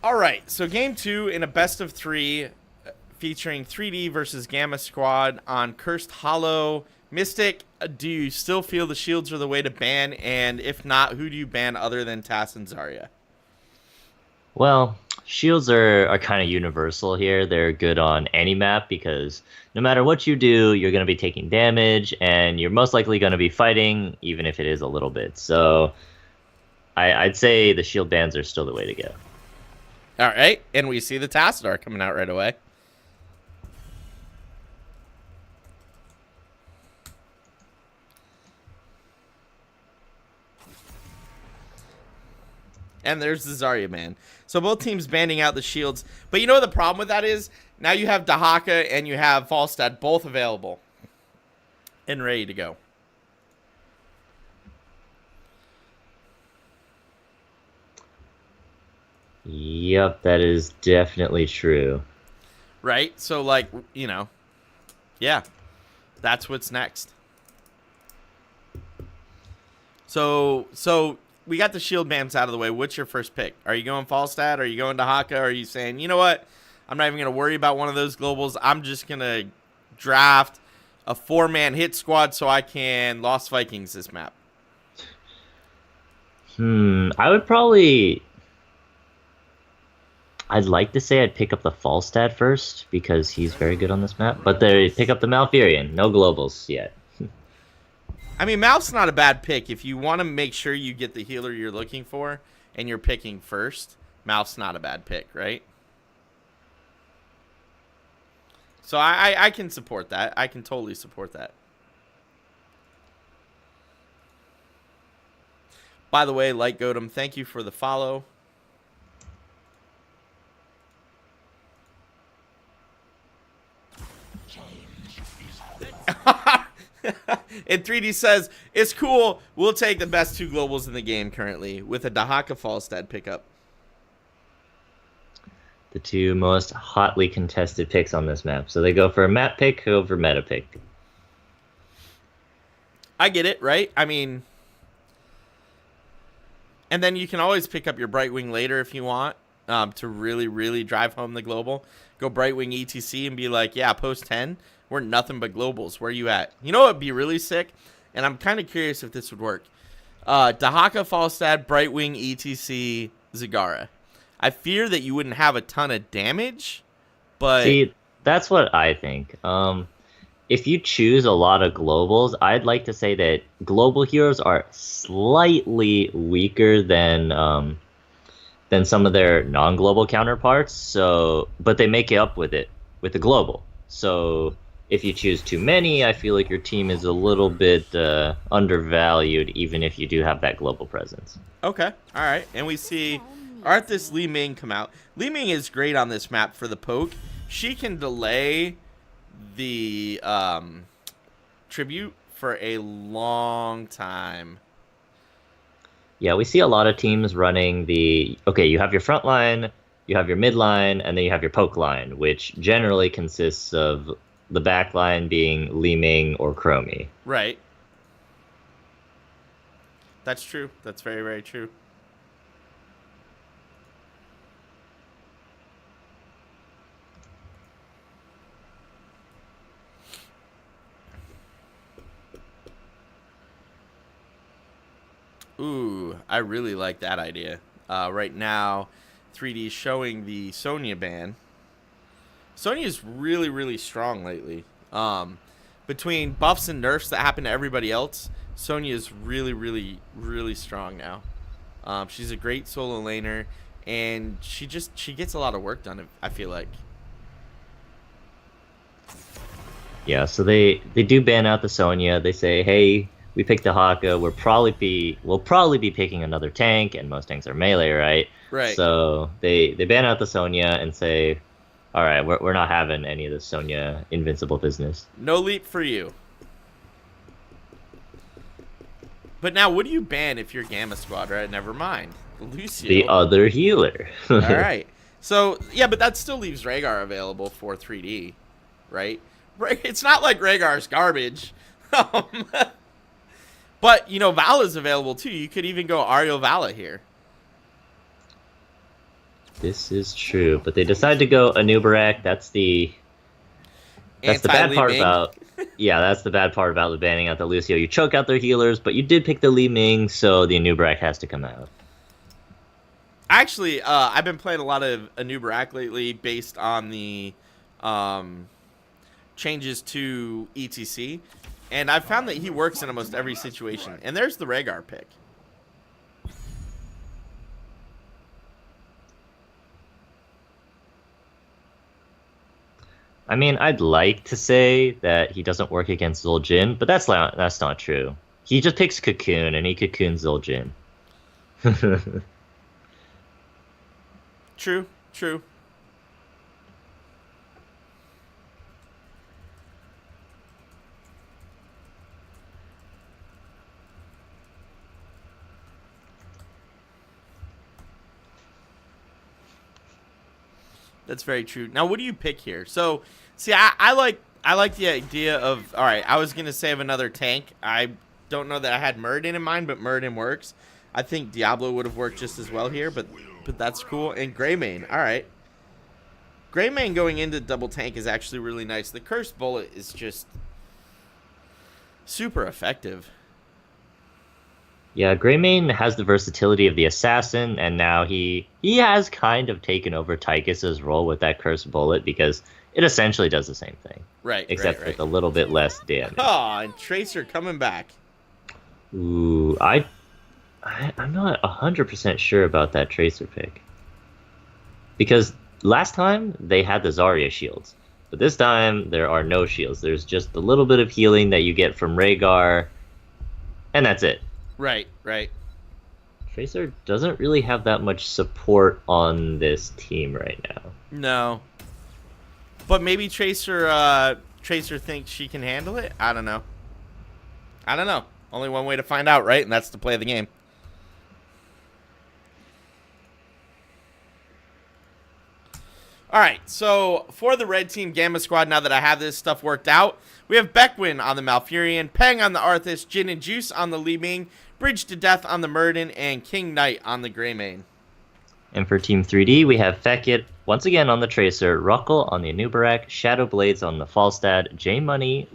All right, so game 2 in a best of 3 featuring 3D versus Gamma Squad on Cursed Hollow. Mystic, do you still feel the shields are the way to ban? And if not, who do you ban other than Tass and Zarya? Well, shields are kind of universal here. They're good on any map because no matter what you do, you're going to be taking damage and you're most likely going to be fighting, even if it is a little bit. So I'd say the shield bans are still the way to go. All right, and we see the Tassadar coming out right away. And there's the Zarya man. So both teams banning out the shields. But you know what the problem with that is? Now you have Dahaka and you have Falstad both available and ready to go. Yep, that is definitely true. Right? So, like, you know, yeah, that's what's next. So we got the shield bans out of the way. What's your first pick? Are you going Falstad? Are you going Dahaka? Or are you saying, you know what? I'm not even going to worry about one of those globals. I'm just going to draft a 4-man hit squad so I can Lost Vikings this map. I would probably... I'd like to say I'd pick up the Falstad first because he's very good on this map. But they pick up the Malfurion. No globals yet. I mean, Mal's not a bad pick. If you want to make sure you get the healer you're looking for and you're picking first, Mal's not a bad pick, right? So I can support that. I can totally support that. By the way, Light Godem, thank you for the follow. And 3D says, it's cool. We'll take the best 2 globals in the game currently with a Dahaka Falstad pickup. The 2 most hotly contested picks on this map. So they go for a map pick over meta pick. I get it, right? I mean, and then you can always pick up your Brightwing later if you want to really, really drive home the global. Go Brightwing ETC and be like, yeah, post 10, we're nothing but globals. Where you at? You know what would be really sick? And I'm kind of curious if this would work. Dahaka, Falstad, Brightwing, ETC, Zagara. I fear that you wouldn't have a ton of damage, but... See, that's what I think. If you choose a lot of globals, I'd like to say that global heroes are slightly weaker than some of their non-global counterparts. So, but they make it up with the global. So if you choose too many, I feel like your team is a little bit undervalued, even if you do have that global presence. Okay, all right. And we see Arthas Li Ming come out. Li Ming is great on this map for the poke. She can delay the tribute for a long time. Yeah, we see a lot of teams running okay, you have your front line, you have your mid line, and then you have your poke line, which generally consists of the back line being Li Ming or Chromie. Right. That's true. That's very, very true. Ooh, I really like that idea. Right now, 3D is showing the Sonya ban. Sonya's really, really strong lately. Between buffs and nerfs that happen to everybody else, Sonya's really, really, really strong now. She's a great solo laner, and she gets a lot of work done, I feel like. Yeah, so they do ban out the Sonya. They say, hey, we picked the Haka. We'll probably be picking another tank, and most tanks are melee, right? Right. So they ban out the Sonya and say, all right, we're not having any of the Sonya invincible business. No leap for you. But now, what do you ban if you're Gamma Squad, right? Never mind. Lucio. The other healer. All right. So, yeah, but that still leaves Rhaegar available for 3D, right? It's not like Rhaegar's garbage. But But, you know, Vala's available too. You could even go Ariel Vala here. This is true, but they decided to go Anubarak. That's the bad part about. Yeah, that's the bad part about the banning out the Lucio. You choke out their healers, but you did pick the Li Ming, so the Anubarak has to come out. Actually, I've been playing a lot of Anubarak lately based on the changes to ETC, and I've found that he works in almost every situation. And there's the Rhaegar pick. I mean, I'd like to say that he doesn't work against Zul'jin, but that's not true. He just picks Cocoon, and he cocoons Zul'jin. True, true. That's very true. Now, what do you pick here? So, see, I like the idea of, all right, I was going to save another tank. I don't know that I had Muradin in mind, but Muradin works. I think Diablo would have worked just as well here, but that's cool. And Greymane, all right. Greymane going into double tank is actually really nice. The Cursed Bullet is just super effective. Yeah, Greymane has the versatility of the assassin, and now he has kind of taken over Tychus's role with that Cursed Bullet because it essentially does the same thing. Right, except with a little bit less damage. Oh, and Tracer coming back. Ooh, I'm not 100% sure about that Tracer pick. Because last time, they had the Zarya shields. But this time, there are no shields. There's just a little bit of healing that you get from Rhaegar, and that's it. Right, right. Tracer doesn't really have that much support on this team right now. No. But maybe Tracer thinks she can handle it? I don't know. Only one way to find out, right? And that's to play the game. All right, so for the red team Gamma Squad, now that I have this stuff worked out, we have Beckwin on the Malfurion, Peng on the Arthas, Jin and Juice on the Li Ming, Bridge to Death on the Muradin, and King Knight on the Greymane. And for Team 3D, we have Fekit once again on the Tracer, Ruckle on the Anubarak, Shadow Blades on the Falstad, J Money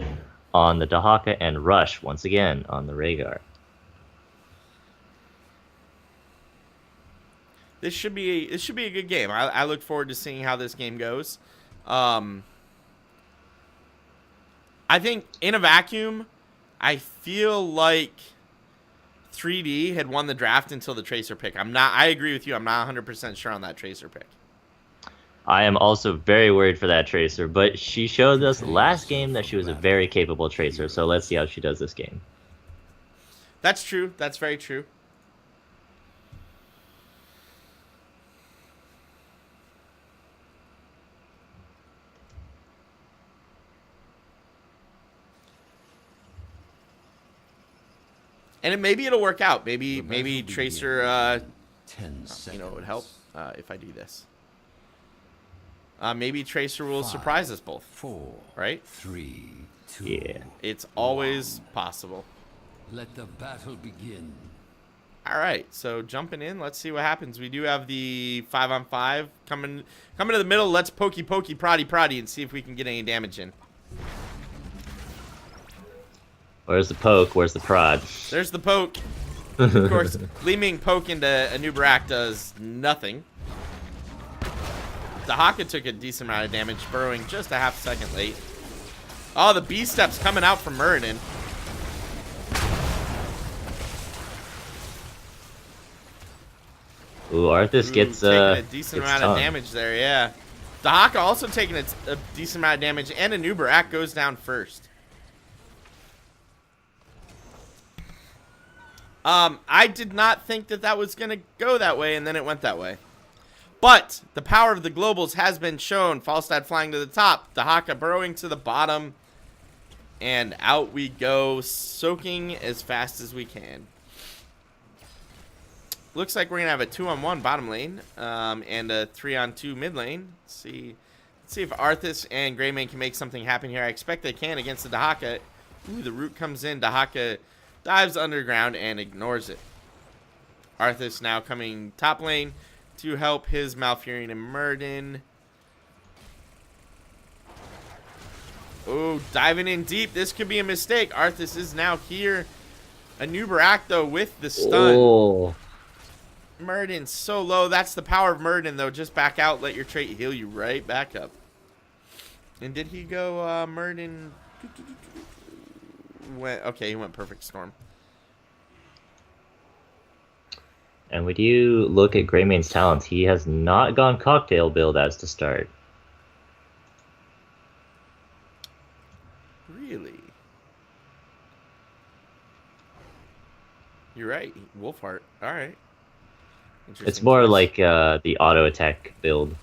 on the Dahaka, and Rush once again on the Rhaegar. This should be a good game. I look forward to seeing how this game goes. I think in a vacuum, I feel like 3D had won the draft until the Tracer pick. I agree with you. I'm not 100% sure on that Tracer pick. I am also very worried for that Tracer, but she showed us last game that she was a very capable Tracer, so let's see how she does this game. That's true. That's very true. And maybe it'll work out. Maybe Tracer, 10 seconds. you know, it would help if I do this. Maybe Tracer will surprise us both. 4, right? 3, 2. Yeah. It's always possible. Let the battle begin. All right, so jumping in, let's see what happens. We do have the 5-on-5 coming to the middle. Let's pokey, proddy, and see if we can get any damage in. Where's the poke? Where's the prod? There's the poke. Of course, Li Ming poke into Anubarak does nothing. Dahaka took a decent amount of damage, burrowing just a half second late. Oh, the B-step's coming out from Muradin. Ooh, Arthas gets taking a decent amount of damage there, yeah. Dahaka also taking a decent amount of damage, and Anubarak goes down first. I did not think that was going to go that way, and then it went that way. But the power of the globals has been shown. Falstad flying to the top. Dahaka burrowing to the bottom. And out we go, soaking as fast as we can. Looks like we're going to have a 2-on-1 bottom lane and a 3-on-2 mid lane. Let's see if Arthas and Greymane can make something happen here. I expect they can against the Dahaka. Ooh, the root comes in. Dahaka dives underground and ignores it. Arthas now coming top lane to help his Malfurion and Murden. Oh, diving in deep. This could be a mistake. Arthas is now here. A new Barak, though, with the stun. Oh. Murden so low. That's the power of Murden, though. Just back out. Let your trait heal you right back up. And did he go Murden? Okay, he went Perfect Storm. And when you look at Greymane's talents, he has not gone Cocktail build as to start. Really? You're right. Wolfheart. All right. It's more like the auto attack build.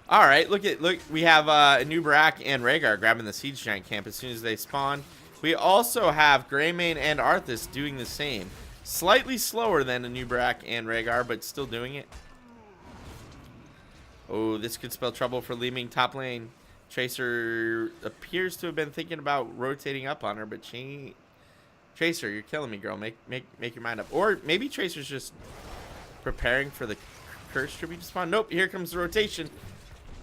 All right. Look. We have a new Barak and Rhaegar grabbing the Siege Giant camp as soon as they spawn. We also have Greymane and Arthas doing the same. Slightly slower than a new Barak and Rhaegar, but still doing it. Oh, this could spell trouble for Li Ming top lane. Tracer appears to have been thinking about rotating up on her, but Tracer, you're killing me, girl. Make your mind up. Or maybe Tracer's just preparing for the curse tribute to spawn. Nope, here comes the rotation.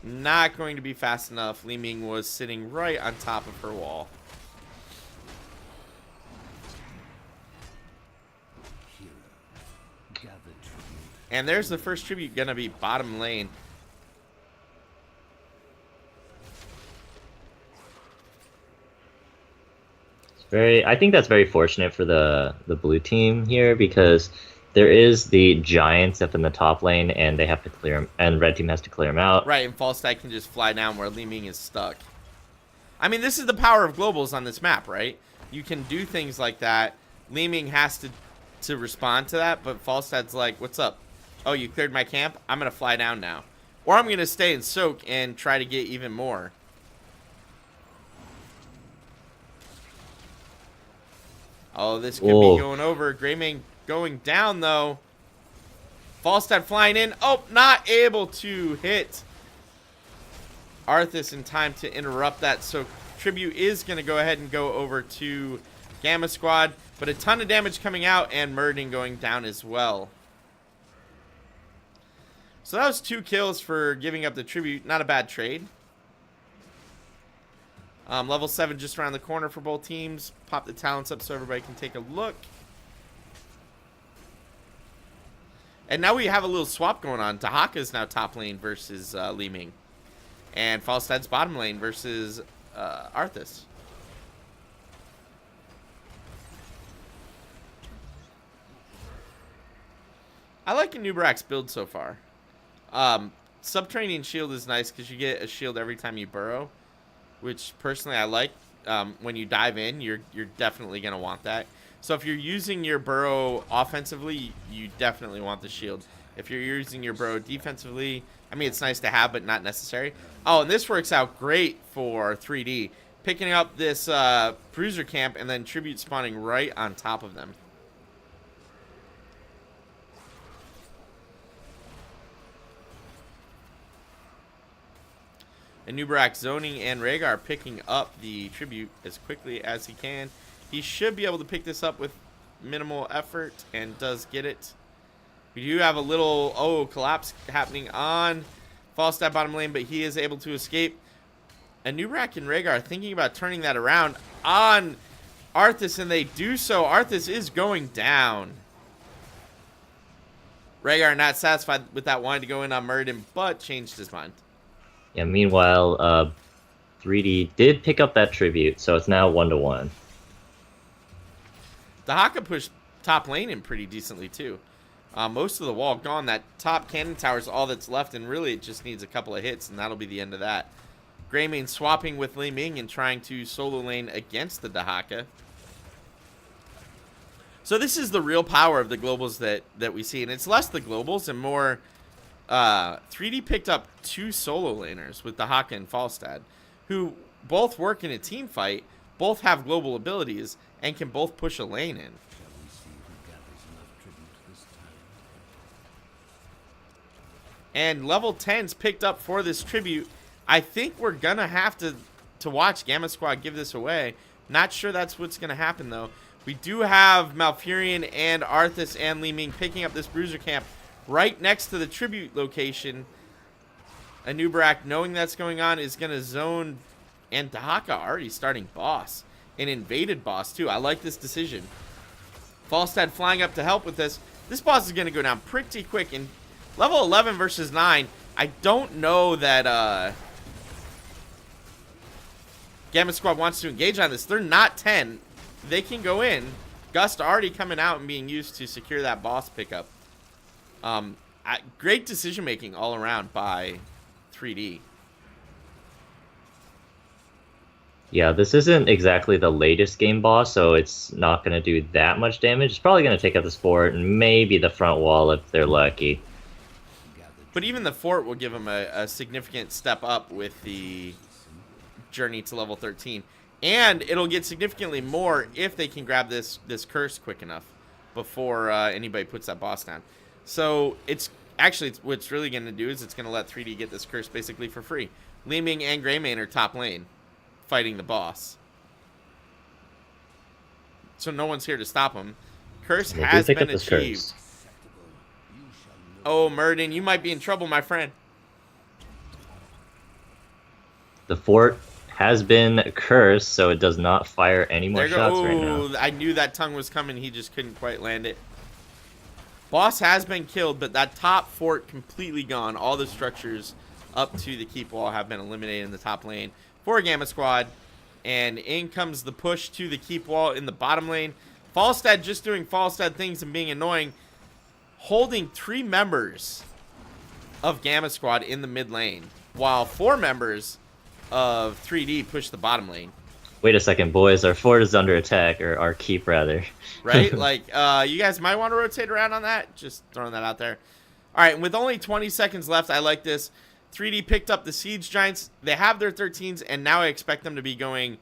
Not going to be fast enough. Li Ming was sitting right on top of her wall. And there's the first tribute gonna be bottom lane. I think that's very fortunate for the blue team here, because there is the giants up in the top lane, and they have to clear them, and red team has to clear them out. Right, and Falstad can just fly down where Li Ming is stuck. I mean, this is the power of globals on this map, right? You can do things like that. Li Ming has to respond to that, but Falstad's like, "What's up? Oh, you cleared my camp? I'm gonna fly down now, or I'm gonna stay and soak and try to get even more." Oh, this could be going over. Greymane going down, though. Falstad flying in. Oh, not able to hit Arthas in time to interrupt that. So Tribute is going to go ahead and go over to Gamma Squad. But a ton of damage coming out, and Murden going down as well. So that was 2 kills for giving up the Tribute. Not a bad trade. Level 7 just around the corner for both teams. Pop the talents up so everybody can take a look. And now we have a little swap going on. Dahaka is now top lane versus Li Ming. And Falstad's bottom lane versus Arthas. I like Anubarak's build so far. Subterranean shield is nice because you get a shield every time you burrow, which personally I like. When you dive in, you're definitely going to want that. So if you're using your burrow offensively, you definitely want the shield. If you're using your burrow defensively, I mean, it's nice to have, but not necessary. Oh, and this works out great for 3D. Picking up this bruiser camp and then Tribute spawning right on top of them. And Nubarak zoning and Rhaegar picking up the Tribute as quickly as he can. He should be able to pick this up with minimal effort, and does get it. We do have a little, collapse happening on Falstad bottom lane, but he is able to escape. And Nubarak and Rhaegar are thinking about turning that around on Arthas, and they do so. Arthas is going down. Rhaegar not satisfied with that, wanted to go in on Murden, but changed his mind. Yeah, meanwhile, 3D did pick up that Tribute, so it's now 1-1. Dahaka pushed top lane in pretty decently, too. Most of the wall gone. That top cannon tower is all that's left, and really it just needs a couple of hits, and that'll be the end of that. Greymane swapping with Li Ming and trying to solo lane against the Dahaka. So this is the real power of the globals that we see, and it's less the globals and more 3D picked up 2 solo laners with Dahaka and Falstad, who both work in a team fight, both have global abilities, and can both push a lane in. And level 10's picked up for this Tribute. I think we're going to have to watch Gamma Squad give this away. Not sure that's what's going to happen, though. We do have Malfurion and Arthas and Li Ming picking up this bruiser camp right next to the tribute location. Anubarak, knowing that's going on, is going to zone, and Dahaka already starting boss. An invaded boss, too. I like this decision. Falstad flying up to help with this. This boss is going to go down pretty quick. And level 11 versus 9, I don't know that Gamma Squad wants to engage on this. They're not 10. They can go in. Gust already coming out and being used to secure that boss pickup. Great decision making all around by 3D. Yeah, this isn't exactly the latest game boss, so it's not going to do that much damage. It's probably going to take out this fort and maybe the front wall if they're lucky. But even the fort will give them a significant step up with the journey to level 13. And it'll get significantly more if they can grab this curse quick enough before anybody puts that boss down. So it's actually what's really going to do is it's going to let 3D get this curse basically for free. Li Ming and Greymane are top lane fighting the boss. So no one's here to stop him. Curse has been achieved. Oh, Murden, you might be in trouble, my friend. The fort has been cursed, so it does not fire any more shots right now. I knew that tongue was coming. He just couldn't quite land it. Boss has been killed, but that top fort completely gone. All the structures up to the keep wall have been eliminated in the top lane for Gamma Squad. And in comes the push to the keep wall in the bottom lane. Falstad just doing Falstad things and being annoying. Holding 3 members of Gamma Squad in the mid lane, while 4 members of 3D push the bottom lane. Wait a second, boys. Our fort is under attack, or our keep, rather. Right? Like, you guys might want to rotate around on that. Just throwing that out there. All right, and with only 20 seconds left, I like this. 3D picked up the Siege Giants. They have their 13s, and now I expect them to be going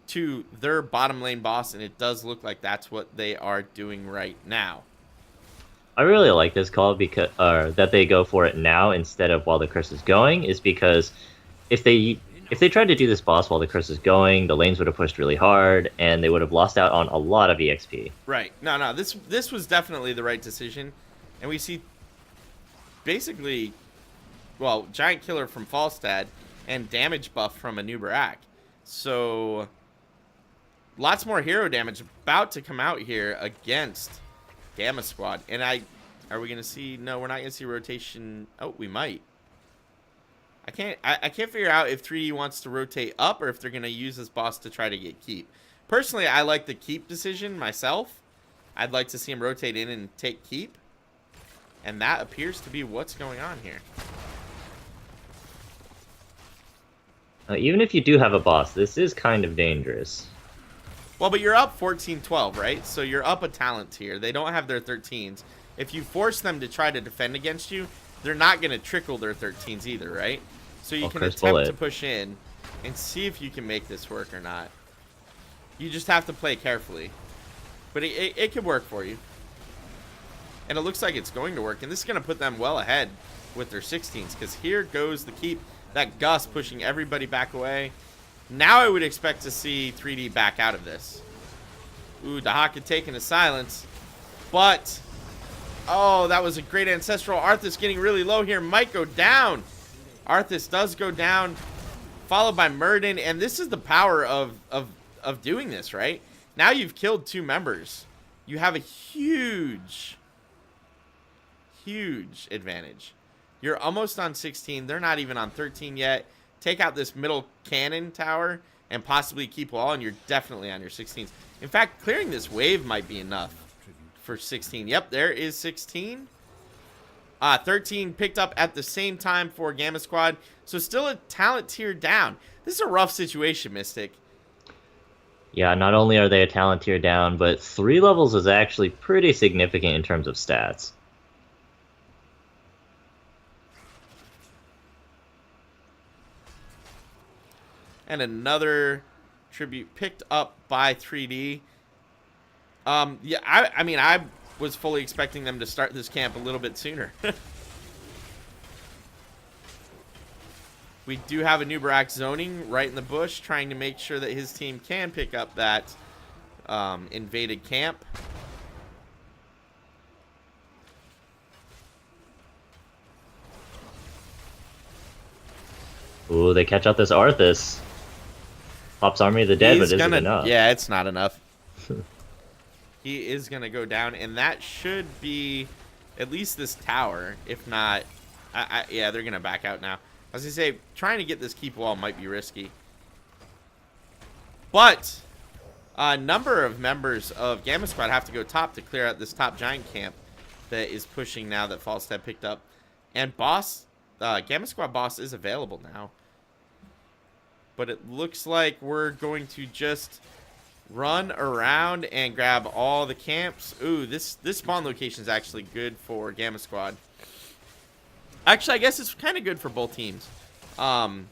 to their bottom lane boss, and it does look like that's what they are doing right now. I really like this call because that they go for it now instead of while the curse is going, is because if they tried to do this boss while the curse is going, the lanes would have pushed really hard and they would have lost out on a lot of EXP. Right. No, this was definitely the right decision. And we see basically, well, Giant Killer from Falstad and damage buff from Anubarak. So lots more hero damage about to come out here against Gamma Squad. And are we going to see? No, we're not going to see rotation. Oh, we might. I can't figure out if 3D wants to rotate up or if they're going to use this boss to try to get keep. Personally, I like the keep decision myself. I'd like to see him rotate in and take keep. And that appears to be what's going on here. Even if you do have a boss, this is kind of dangerous. Well, but you're up 14-12, right? So you're up a talent tier. They don't have their 13s. If you force them to try to defend against you, they're not going to trickle their 13s either, right? So you can attempt to push in and see if you can make this work or not. You just have to play carefully. But it could work for you. And it looks like it's going to work. And this is going to put them well ahead with their 16s. Because here goes the keep. That gust pushing everybody back away. Now I would expect to see 3D back out of this. Ooh, Dahaka taking a silence. But, oh, that was a great ancestral. Arthas getting really low here. Might go down. Arthas does go down. Followed by Murden. And this is the power of doing this, right? Now you've killed 2 members. You have a huge advantage. You're almost on 16. They're not even on 13 yet. Take out this middle cannon tower and possibly keep wall, and you're definitely on your 16s. In fact, clearing this wave might be enough for 16. Yep, there is 16. 13 picked up at the same time for Gamma Squad. So still a talent tier down. This is a rough situation, Mystic. Yeah, not only are they a talent tier down, but 3 levels is actually pretty significant in terms of stats. And another tribute picked up by 3D. Yeah, I mean, I was fully expecting them to start this camp a little bit sooner. We do have Anubarak zoning right in the bush, trying to make sure that his team can pick up that invaded camp. Ooh, they catch out this Arthas. Pops Army of the Dead, but is it enough? Yeah, it's not enough. He is gonna go down, and that should be at least this tower. If not, yeah, they're gonna back out now. As I say, trying to get this keep wall might be risky. But a number of members of Gamma Squad have to go top to clear out this top giant camp that is pushing now that Falstad picked up. And boss, Gamma Squad boss is available now. But it looks like we're going to just run around and grab all the camps. Ooh, this spawn location is actually good for Gamma Squad. Actually, I guess it's kind of good for both teams. 3D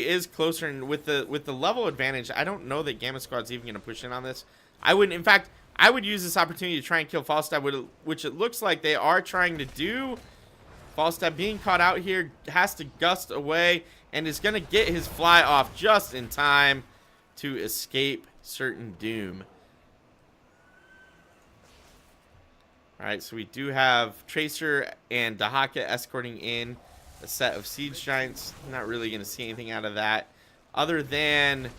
is closer, and with the level advantage, I don't know that Gamma Squad's even going to push in on this. I wouldn't. In fact, I would use this opportunity to try and kill Falstad, which it looks like they are trying to do. Falstad being caught out here has to gust away and is going to get his fly off just in time to escape certain doom. All right, so we do have Tracer and Dahaka escorting in a set of Siege Giants. Not really going to see anything out of that other than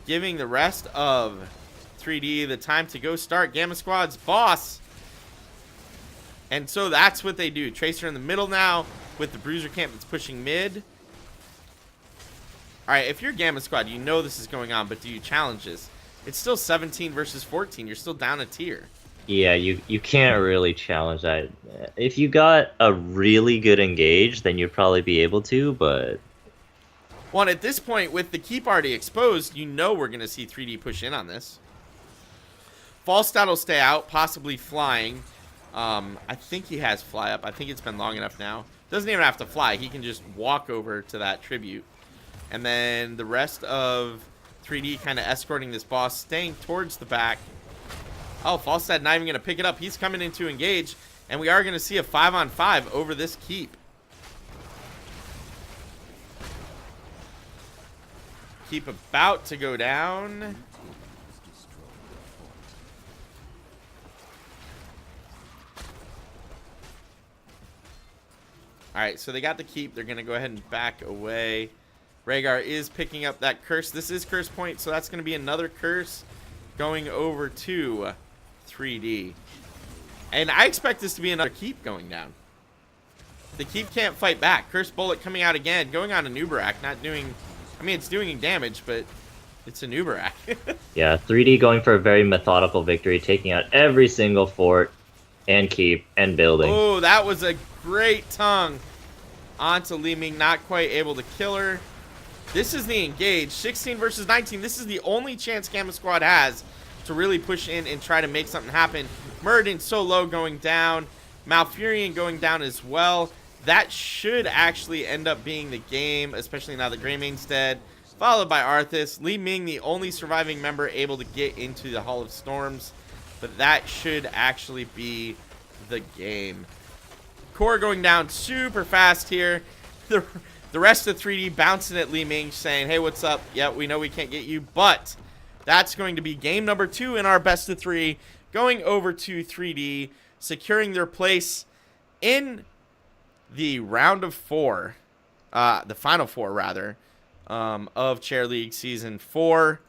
giving the rest of 3D the time to go start Gamma Squad's boss. And so that's what they do. Tracer in the middle now with the Bruiser camp that's pushing mid. All right, if you're Gamma Squad, you know this is going on, but do you challenge this? It's still 17 versus 14. You're still down a tier. Yeah, you can't really challenge that. If you got a really good engage, then you'd probably be able to, but... Well, at this point, with the keep already exposed, you know we're going to see 3D push in on this. Falstad will stay out, possibly flying. I think he has fly up. I think it's been long enough now. Doesn't even have to fly. He can just walk over to that tribute. And then the rest of 3D kind of escorting this boss, staying towards the back. Oh, Falstad not even going to pick it up. He's coming in to engage. And we are going to see a 5-on-5 over this keep. Keep about to go down. Alright, so they got the keep. They're going to go ahead and back away. Rhaegar is picking up that curse. This is curse point, so that's going to be another curse going over to 3D. And I expect this to be another keep going down. The keep can't fight back. Curse bullet coming out again, going on a Nubarak, not doing... I mean, it's doing damage, but it's a Nubarak. Yeah, 3D going for a very methodical victory, taking out every single fort and keep and building. Oh, that was a great tongue onto Li Ming, not quite able to kill her. This is the engage, 16 versus 19. This is the only chance Gamma Squad has to really push in and try to make something happen. Muradin so low going down. Malfurion going down as well. That should actually end up being the game, especially now that Greymane's dead. Followed by Arthas. Li Ming, the only surviving member able to get into the Hall of Storms. But that should actually be the game. Core going down super fast here. The rest of 3D bouncing at Li Ming, saying, hey, what's up? Yeah, we know we can't get you, but that's going to be game number 2 in our best of 3, going over to 3D, securing their place in the round of 4, the final 4, rather, of Chair League Season 4.